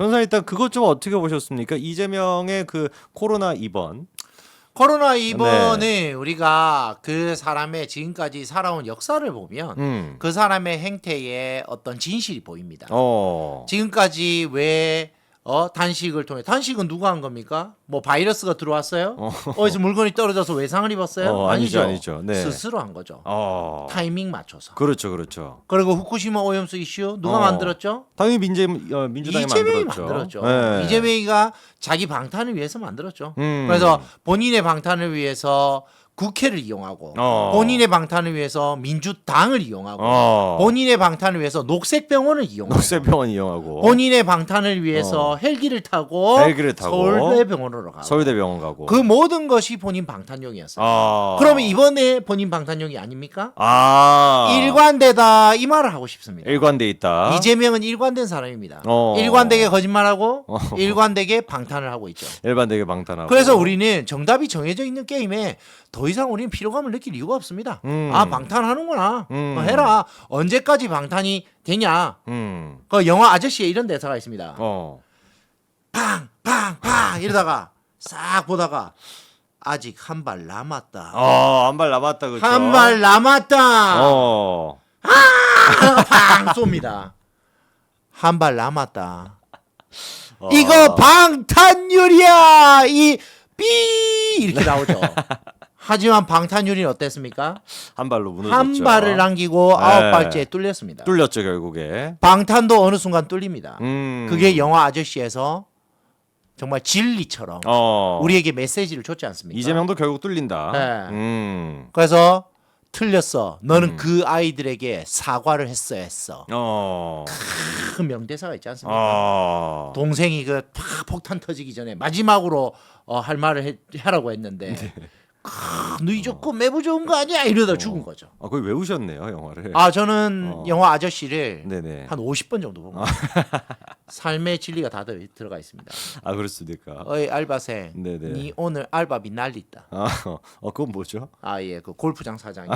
변호사님 일단 그것 좀 어떻게 보셨습니까? 이재명의 그 코로나 입원. 코로나 입원은 우리가 그 사람의 지금까지 살아온 역사를 보면 그 사람의 행태에 어떤 진실이 보입니다. 지금까지 왜 단식을 통해 단식은 누가 한 겁니까? 뭐 바이러스가 들어왔어요? 어디서 물건이 떨어져서 외상을 입었어요? 아니죠. 네. 스스로 한 거죠. 타이밍 맞춰서. 그렇죠. 그리고 후쿠시마 오염수 이슈 누가 만들었죠? 당연히 민주당이 이재명이 만들었죠. 네. 이재명이가 자기 방탄을 위해서 만들었죠. 그래서 본인의 방탄을 위해서 국회를 이용하고 본인의 방탄을 위해서 민주당을 이용하고 본인의 방탄을 위해서 녹색병원을 이용하고 본인의 방탄을 위해서 헬기를 타고 서울대병원으로 가고 그 모든 것이 본인 방탄용이었어요. 그러면 이번에 본인 방탄용이 아닙니까? 일관되다 이 말을 하고 싶습니다. 일관돼 있다. 이재명은 일관된 사람입니다. 일관되게 거짓말하고 일관되게 방탄을 하고 있죠. 일관되게 방탄하고. 그래서 우리는 정답이 정해져 있는 게임에 더 이상 우리는 피로감을 느낄 이유가 없습니다. 방탄하는구나. 해라. 언제까지 방탄이 되냐. 그 영화 아저씨에 이런 대사가 있습니다. 팡 이러다가 싹 보다가 아직 한 발 남았다. 한 발 남았다. 그렇죠. 한 발 남았다. 팡 쏩니다. 한 발 남았다. 이거 방탄유리야. 이 삐 이렇게 나오죠. 하지만 방탄유리는 어땠습니까? 한 발로 무너졌죠. 한 발을 남기고 9발째 뚫렸습니다. 뚫렸죠 결국에. 방탄도 어느 순간 뚫립니다. 그게 영화 아저씨에서 정말 진리처럼 우리에게 메시지를 줬지 않습니까? 이재명도 결국 뚫린다. 네. 그래서 틀렸어. 너는 그 아이들에게 사과를 했어야 했어. 그 명대사가 있지 않습니까? 동생이 그 폭탄 터지기 전에 마지막으로 할 말을 하라고 했는데 너희 좋고 매부 좋은 거 아니야? 이러다 죽은 거죠. 거의 외우셨네요 영화를. 저는 영화 아저씨를 네네. 한 50번 정도 본 거예요. 삶의 진리가 다 들어가 있습니다. 그렇습니까? 어이 알바생, 네네. 니 오늘 알바비 날리다. 그건 뭐죠? 그 골프장 사장이.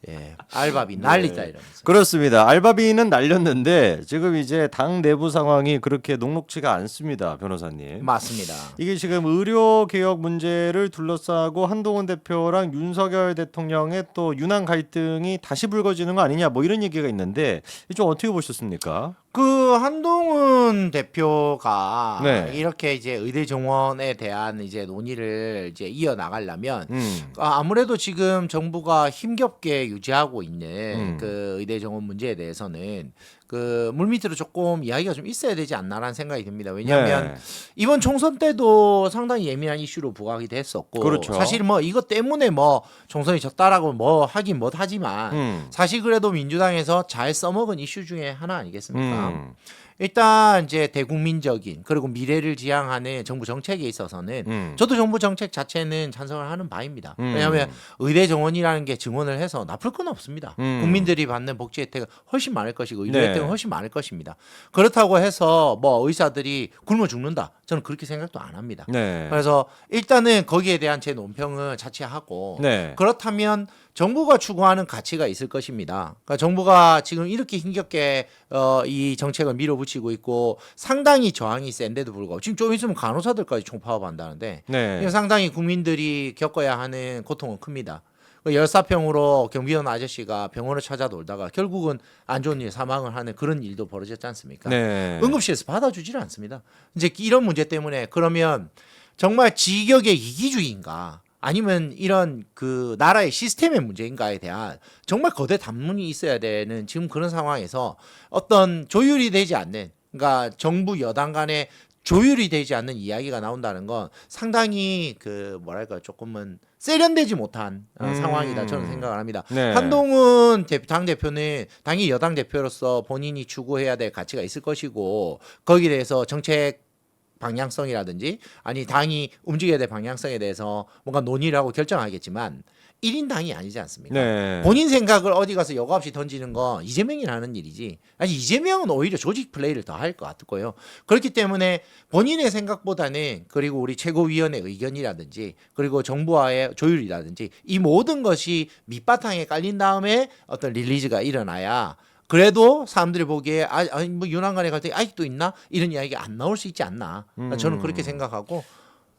예, 알바비 날리다 이러면서. 그렇습니다. 알바비는 날렸는데 지금 이제 당 내부 상황이 그렇게 녹록치가 않습니다, 변호사님. 맞습니다. 이게 지금 의료 개혁 문제를 둘러싸고 한동훈 대표랑 윤석열 대통령의 또 윤한 갈등이 다시 불거지는 거 아니냐, 뭐 이런 얘기가 있는데 좀 어떻게 보셨습니까? 그 한동훈 대표가 네. 이렇게 이제 의대 정원에 대한 이제 논의를 이제 이어 나가려면 아무래도 지금 정부가 힘겹게 유지하고 있는 그 의대 정원 문제에 대해서는 그 물밑으로 조금 이야기가 좀 있어야 되지 않나라는 생각이 듭니다. 왜냐하면 이번 총선 때도 상당히 예민한 이슈로 부각이 됐었고, 그렇죠. 사실 뭐 이것 때문에 뭐 총선이 졌다라고 뭐 하긴 못 하지만 사실 그래도 민주당에서 잘 써먹은 이슈 중에 하나 아니겠습니까? 일단 이제 대국민적인 그리고 미래를 지향하는 정부 정책에 있어서는 저도 정부 정책 자체는 찬성을 하는 바입니다. 왜냐하면 의대 정원이라는 게 증원을 해서 나쁠 건 없습니다. 국민들이 받는 복지 혜택은 훨씬 많을 것이고 의료 혜택은 훨씬 많을 것입니다. 그렇다고 해서 뭐 의사들이 굶어 죽는다, 저는 그렇게 생각도 안 합니다. 그래서 일단은 거기에 대한 제 논평은 자체하고 그렇다면 정부가 추구하는 가치가 있을 것입니다. 그러니까 정부가 지금 이렇게 힘겹게 이 정책을 밀어붙이고 있고 상당히 저항이 센데도 불구하고 지금 좀 있으면 간호사들까지 총파업한다는데 이거 상당히 국민들이 겪어야 하는 고통은 큽니다. 열사병으로 경비원 아저씨가 병원을 찾아 놀다가 결국은 안 좋은 일 사망을 하는 그런 일도 벌어졌지 않습니까? 응급실에서 받아주지를 않습니다. 이제 이런 문제 때문에 그러면 정말 지격의 이기주의인가? 아니면 이런 그 나라의 시스템의 문제인가에 대한 정말 거대 담론이 있어야 되는 지금 그런 상황에서 어떤 조율이 되지 않는, 그러니까 정부 여당 간에 조율이 되지 않는 이야기가 나온다는 건 상당히 그 뭐랄까 조금은 세련되지 못한 상황이다 저는 생각을 합니다. 한동훈 당 대표는 당연히 여당 대표로서 본인이 추구해야 될 가치가 있을 것이고 거기에 대해서 정책 방향성이라든지 아니 당이 움직여야 될 방향성에 대해서 뭔가 논의를 하고 결정하겠지만 1인 당이 아니지 않습니까? 본인 생각을 어디 가서 여과 없이 던지는 건 이재명이 하는 일이지. 아니 이재명은 오히려 조직 플레이를 더 할 것 같고요. 그렇기 때문에 본인의 생각보다는 그리고 우리 최고위원회 의견이라든지 그리고 정부와의 조율이라든지 이 모든 것이 밑바탕에 깔린 다음에 어떤 릴리즈가 일어나야 그래도 사람들이 보기에 아니 뭐 윤한 간의 갈등이 아직도 있나 이런 이야기가 안 나올 수 있지 않나. 저는 그렇게 생각하고.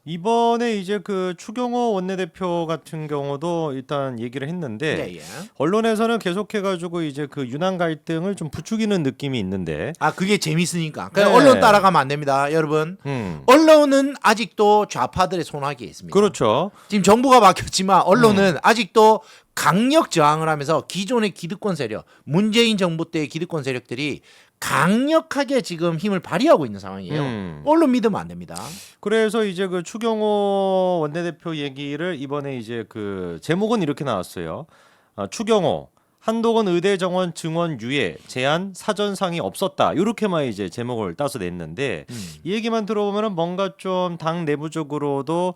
이번에 이제 그 추경호 원내대표 같은 경우도 일단 얘기를 했는데 네, 예. 언론에서는 계속해가지고 이제 그 윤한 갈등을 좀 부추기는 느낌이 있는데 그게 재밌으니까. 그냥 네. 언론 따라가면 안 됩니다, 여러분. 언론은 아직도 좌파들의 손아귀에 있습니다. 그렇죠. 지금 정부가 바뀌었지만 언론은 아직도 강력 저항을 하면서 기존의 기득권 세력, 문재인 정부 때의 기득권 세력들이 강력하게 지금 힘을 발휘하고 있는 상황이에요. 언론 믿으면 안 됩니다. 그래서 이제 그 추경호 원내대표 얘기를 이번에 이제 그 제목은 이렇게 나왔어요. 추경호 한동훈 의대 정원 증원 유예 제안 사전상이 없었다. 이렇게만 이제 제목을 따서 냈는데 이 얘기만 들어보면은 뭔가 좀 당 내부적으로도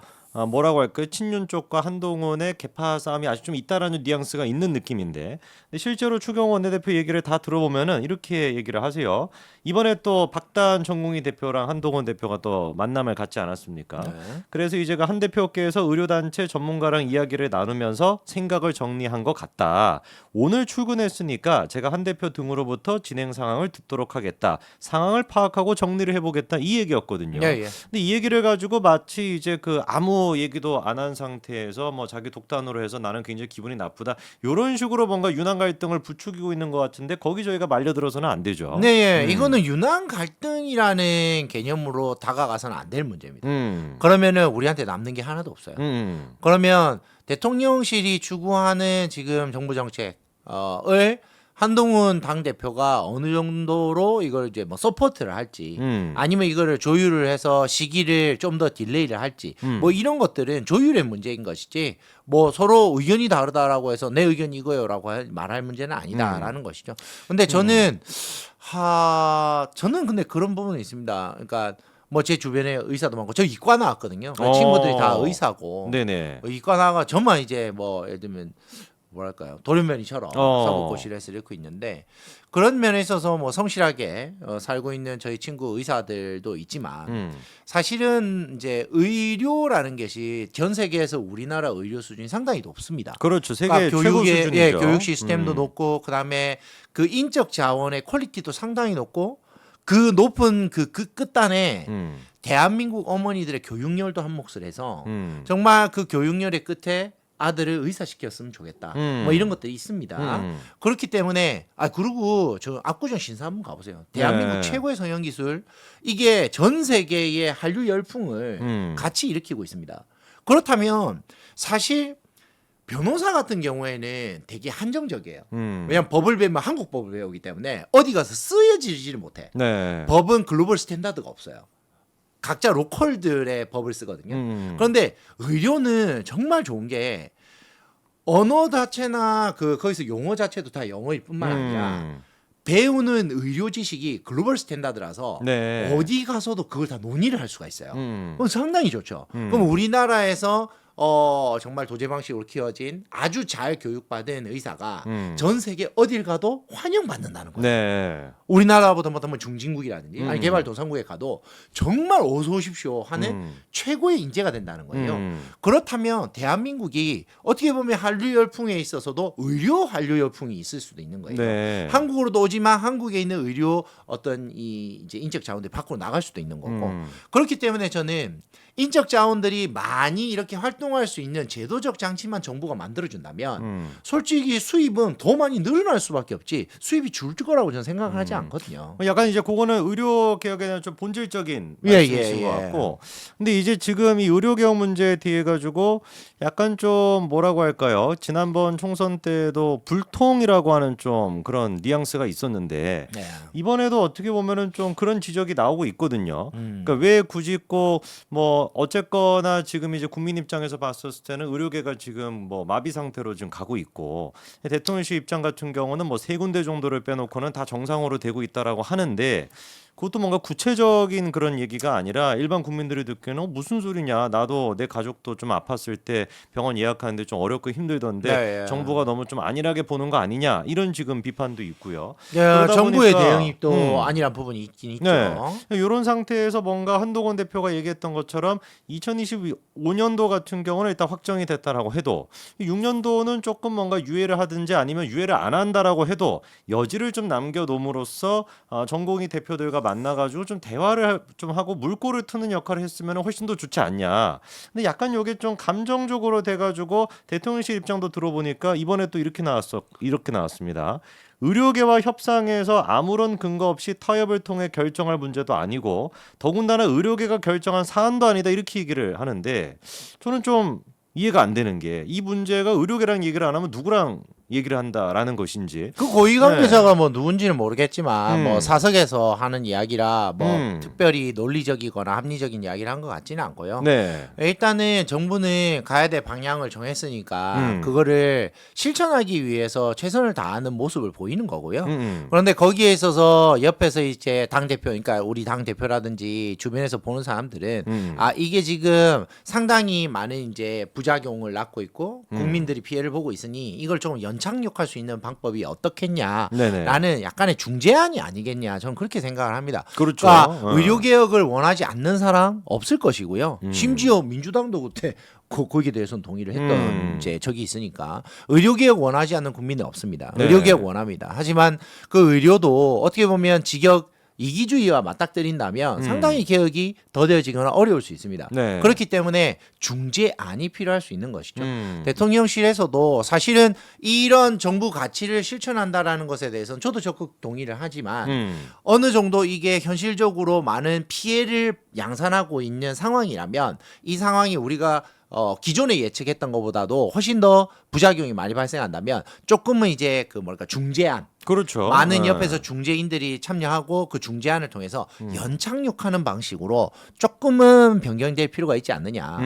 뭐라고 할까요? 친윤 쪽과 한동훈의 계파 싸움이 아직 좀 있다라는 뉘앙스가 있는 느낌인데 근데 실제로 추경호 원내대표 얘기를 다 들어보면은 이렇게 얘기를 하세요. 이번에 또 박단 전공의 대표랑 한동훈 대표가 또 만남을 갖지 않았습니까? 네. 그래서 이제 그 한 대표께서 의료단체 전문가랑 이야기를 나누면서 생각을 정리한 것 같다. 오늘 출근했으니까 제가 한 대표 등으로부터 진행 상황을 듣도록 하겠다. 상황을 파악하고 정리를 해보겠다. 이 얘기였거든요. 예, 예. 근데 이 얘기를 가지고 마치 이제 그 아무 얘기도 안 한 상태에서 뭐 자기 독단으로 해서 나는 굉장히 기분이 나쁘다. 이런 식으로 뭔가 윤한 갈등을 부추기고 있는 것 같은데 거기 저희가 말려들어서는 안 되죠. 네, 이거는 윤한 갈등이라는 개념으로 다가가서는 안 될 문제입니다. 음. 그러면은 우리한테 남는 게 하나도 없어요. 그러면 대통령실이 추구하는 지금 정부 정책을 한동훈 당 대표가 어느 정도로 이걸 이제 뭐 서포트를 할지 아니면 이거를 조율을 해서 시기를 좀 더 딜레이를 할지 뭐 이런 것들은 조율의 문제인 것이지 뭐 서로 의견이 다르다라고 해서 내 의견 이거요라고 말할 문제는 아니다라는 것이죠. 근데 저는 저는 근데 그런 부분이 있습니다. 그러니까 뭐 제 주변에 의사도 많고 저 이과 나왔거든요. 친구들이 다 의사고 네네. 이과 나가 저만 이제 뭐 예를 들면 뭐랄까요 돌연변이처럼 사법고시를 읽고 있는데 그런 면에 있어서 뭐 성실하게 살고 있는 저희 친구 의사들도 있지만 사실은 이제 의료라는 것이 전 세계에서 우리나라 의료 수준이 상당히 높습니다. 그렇죠. 세계 최고 교육의 수준이죠. 교육 시스템도 높고 그다음에 그 인적 자원의 퀄리티도 상당히 높고 그 높은 그 끝단에 대한민국 어머니들의 교육열도 한 몫을 해서 정말 그 교육열의 끝에 아들을 의사시켰으면 좋겠다. 뭐 이런 것들이 있습니다. 그렇기 때문에 그리고 저 압구정 신사 한번 가보세요. 대한민국 네. 최고의 성형 기술 이게 전 세계의 한류 열풍을 같이 일으키고 있습니다. 그렇다면 사실 변호사 같은 경우에는 되게 한정적이에요. 왜냐하면 법을 배우면 한국 법을 배우기 때문에 어디 가서 쓰여지지를 못해. 네. 법은 글로벌 스탠다드가 없어요. 각자 로컬들의 법을 쓰거든요. 그런데 의료는 정말 좋은 게 언어 자체나 거기서 용어 자체도 다 영어일 뿐만 아니라 배우는 의료 지식이 글로벌 스탠다드라서 네. 어디 가서도 그걸 다 논의를 할 수가 있어요. 그건 상당히 좋죠. 그럼 우리나라에서 정말 도제 방식으로 키워진 아주 잘 교육받은 의사가 전 세계 어딜 가도 환영받는다는 거예요. 네. 우리나라보다 못하면 중진국이라든지 아니 개발도상국에 가도 정말 어서 오십시오 하는 최고의 인재가 된다는 거예요. 그렇다면 대한민국이 어떻게 보면 한류 열풍에 있어서도 의료 한류 열풍이 있을 수도 있는 거예요. 네. 한국으로도 오지만 한국에 있는 의료 어떤 이 이제 인적 자원들이 밖으로 나갈 수도 있는 거고 그렇기 때문에 저는 인적 자원들이 많이 이렇게 활동할 수 있는 제도적 장치만 정부가 만들어준다면 솔직히 수입은 더 많이 늘어날 수밖에 없지 수입이 줄 거라고 저는 생각을 하지 않거든요. 약간 이제 그거는 의료 개혁에 대한 좀 본질적인 예, 말씀이신 예, 것 예. 같고, 근데 이제 지금 이 의료 개혁 문제에 대해 가지고 약간 좀 뭐라고 할까요? 지난번 총선 때도 불통이라고 하는 좀 그런 뉘앙스가 있었는데 네. 이번에도 어떻게 보면은 좀 그런 지적이 나오고 있거든요. 그러니까 왜 굳이 꼭 뭐 어쨌거나 지금 이제 국민 입장에서 봤었을 때는 의료계가 지금 뭐 마비 상태로 지금 가고 있고 대통령실 입장 같은 경우는 뭐 세 군데 정도를 빼놓고는 다 정상으로 되고 있다라고 하는데 그것도 뭔가 구체적인 그런 얘기가 아니라 일반 국민들이 듣기에는 무슨 소리냐. 나도 내 가족도 좀 아팠을 때 병원 예약하는데 좀 어렵고 힘들던데 네. 정부가 너무 좀 안일하게 보는 거 아니냐. 이런 지금 비판도 있고요. 네, 그러다 정부의 보니까, 대응이 또 안일한 부분이 있긴 있죠. 네. 이런 상태에서 뭔가 한동훈 대표가 얘기했던 것처럼 2025년도 같은 경우는 일단 확정이 됐다라고 해도 6년도는 조금 뭔가 유예를 하든지 아니면 유예를 안 한다라고 해도 여지를 좀 남겨놓음으로써 전공의 대표들과 만나가지고 좀 대화를 좀 하고 물꼬를 트는 역할을 했으면 훨씬 더 좋지 않냐. 근데 약간 이게 좀 감정적으로 돼가지고 대통령실 입장도 들어보니까 이번에 또 이렇게 나왔습니다. 의료계와 협상에서 아무런 근거 없이 타협을 통해 결정할 문제도 아니고 더군다나 의료계가 결정한 사안도 아니다 이렇게 얘기를 하는데 저는 좀 이해가 안 되는 게 이 문제가 의료계랑 얘기를 안 하면 누구랑 얘기를 한다라는 것인지. 그 고위 관계자가 뭐 누군지는 모르겠지만 뭐 음. 사석에서 하는 이야기라 뭐 음. 특별히 논리적이거나 합리적인 이야기를 한 것 같지는 않고요. 네. 일단은 정부는 가야 될 방향을 정했으니까 음. 그거를 실천하기 위해서 최선을 다하는 모습을 보이는 거고요. 음. 그런데 거기에 있어서 옆에서 이제 당 대표, 그러니까 우리 당 대표라든지 주변에서 보는 사람들은 아 이게 지금 상당히 많은 이제 부작용을 낳고 있고 국민들이 피해를 보고 있으니 이걸 좀 연착륙할 수 있는 방법이 어떻겠냐라는 네네. 약간의 중재안이 아니겠냐. 저는 그렇게 생각을 합니다. 그렇죠. 그러니까 의료 개혁을 원하지 않는 사람 없을 것이고요. 심지어 민주당도 그때 거기에 대해서는 동의를 했던 이제 적이 있으니까 의료 개혁 원하지 않는 국민은 없습니다. 네. 의료 개혁 원합니다. 하지만 그 의료도 어떻게 보면 직역 이기주의와 맞닥뜨린다면 상당히 개혁이 더뎌지거나 어려울 수 있습니다. 네. 그렇기 때문에 중재안이 필요할 수 있는 것이죠. 대통령실에서도 사실은 이런 정부 가치를 실천한다라는 것에 대해서는 저도 적극 동의를 하지만 어느 정도 이게 현실적으로 많은 피해를 양산하고 있는 상황이라면 이 상황이 우리가 기존에 예측했던 것보다도 훨씬 더 부작용이 많이 발생한다면 조금은 이제 그 뭐랄까 중재안 그렇죠. 많은 옆에서 중재인들이 참여하고 그 중재안을 통해서 연착륙하는 방식으로 조금은 변경될 필요가 있지 않느냐.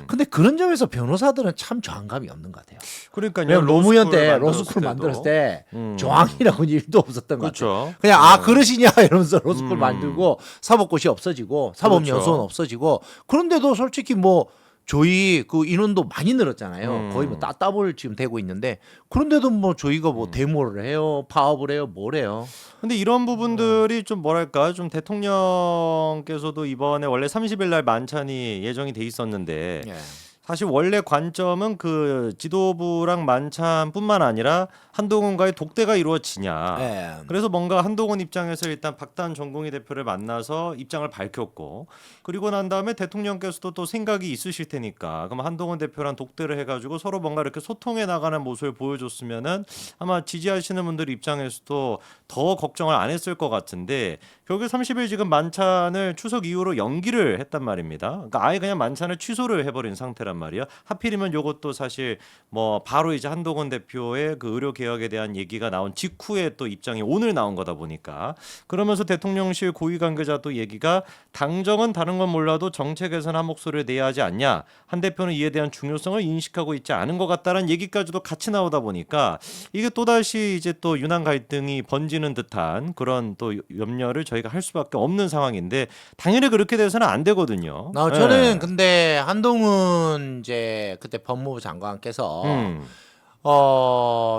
근데 그런 점에서 변호사들은 참 저항감이 없는 것 같아요. 그러니까요. 왜냐면 노무현 때 만들었을 로스쿨 때도. 만들었을 때 저항이라고는 일도 없었던 것 같아요. 그렇죠. 그냥 그러시냐 이러면서 로스쿨 만들고 사법고시 없어지고 사법연수원 그렇죠. 없어지고 그런데도 솔직히 뭐 저희 그 인원도 많이 늘었잖아요. 거의 뭐 따따블 지금 되고 있는데 그런데도 뭐 저희가 뭐 데모를 해요, 파업을 해요, 뭘 해요. 근데 이런 부분들이 좀 뭐랄까 좀 대통령께서도 이번에 원래 30일 날 만찬이 예정이 돼 있었는데 예. 사실 원래 관점은 그 지도부랑 만찬뿐만 아니라 한동훈과의 독대가 이루어지냐. 예. 그래서 뭔가 한동훈 입장에서 일단 박단 전공의 대표를 만나서 입장을 밝혔고 그리고 난 다음에 대통령께서도 또 생각이 있으실 테니까 그럼 한동훈 대표랑 독대를 해가지고 서로 뭔가 이렇게 소통해 나가는 모습을 보여줬으면은 아마 지지하시는 분들 입장에서도 더 걱정을 안 했을 것 같은데 결국 30일 지금 만찬을 추석 이후로 연기를 했단 말입니다. 그러니까 아예 그냥 만찬을 취소를 해버린 상태란 말이야. 하필이면 이것도 사실 뭐 바로 이제 한동훈 대표의 그 의료 개혁에 대한 얘기가 나온 직후에 또 입장이 오늘 나온 거다 보니까 그러면서 대통령실 고위 관계자 또 얘기가 당정은 다른 건 몰라도 정책에서는 한 목소리를 내야 하지 않냐. 한 대표는 이에 대한 중요성을 인식하고 있지 않은 것 같다는 얘기까지도 같이 나오다 보니까 이게 또다시 이제 또 유난 갈등이 번지는 듯한 그런 또 염려를 저희가 할 수밖에 없는 상황인데 당연히 그렇게 돼서는 안 되거든요. 저는 예. 근데 한동훈 이제 그때 법무부 장관께서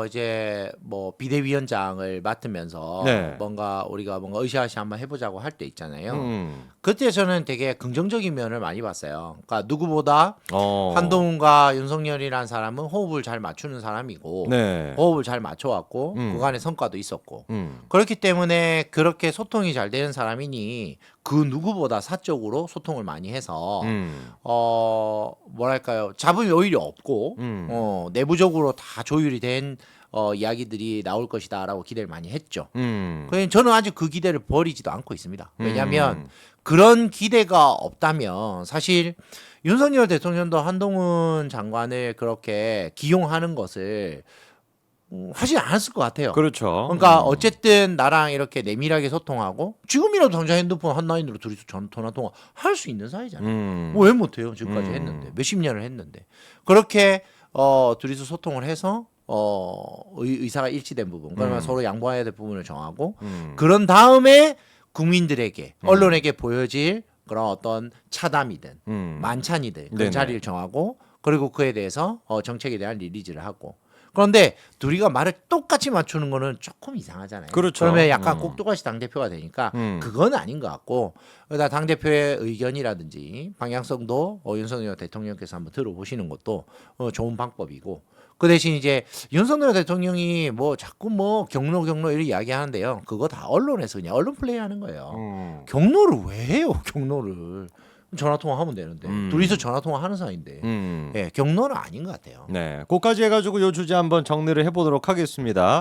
이제 뭐 비대위원장을 맡으면서 네. 뭔가 우리가 뭔가 으쌰으쌰 한번 해보자고 할 때 있잖아요. 음. 그때 저는 되게 긍정적인 면을 많이 봤어요. 그러니까 누구보다 어. 한동훈과 윤석열이라는 사람은 호흡을 잘 맞추는 사람이고 네. 호흡을 잘 맞춰왔고 음. 그간의 성과도 있었고 그렇기 때문에 그렇게 소통이 잘 되는 사람이니 그 누구보다 사적으로 소통을 많이 해서 뭐랄까요 잡음이 오히려 없고 내부적으로 다 조율이 된 이야기들이 나올 것이다라고 기대를 많이 했죠. 그래서 저는 아직 그 기대를 버리지도 않고 있습니다. 왜냐하면 그런 기대가 없다면 사실 윤석열 대통령도 한동훈 장관을 그렇게 기용하는 것을 하지 않았을 것 같아요. 그렇죠. 그러니까 어쨌든 나랑 이렇게 내밀하게 소통하고 지금이라도 당장 핸드폰 한 라인으로 둘이서 전화 통화 할 수 있는 사이잖아요. 뭐 왜 못해요? 지금까지 했는데 몇십 년을 했는데 그렇게 둘이서 소통을 해서 의사가 일치된 부분 그러면 서로 양보해야 될 부분을 정하고 그런 다음에 국민들에게 언론에게 보여질 그런 어떤 차담이든 만찬이든 그 네네. 자리를 정하고 그리고 그에 대해서 정책에 대한 리리즈를 하고 그런데 둘이가 말을 똑같이 맞추는 거는 조금 이상하잖아요. 그렇죠. 그러면 약간 꼭두가시 당대표가 되니까 그건 아닌 것 같고 그러다 당대표의 의견이라든지 방향성도 윤석열 대통령께서 한번 들어보시는 것도 좋은 방법이고 그 대신 이제 윤석열 대통령이 뭐 자꾸 뭐 경로 이렇게 이야기하는데요. 그거 다 언론에서 그냥 언론 플레이하는 거예요. 경로를 왜 해요? 경로를 전화 통화하면 되는데 둘이서 전화 통화하는 사이인데 예, 경로는 아닌 것 같아요. 네, 그까지 해가지고 요 주제 한번 정리를 해보도록 하겠습니다.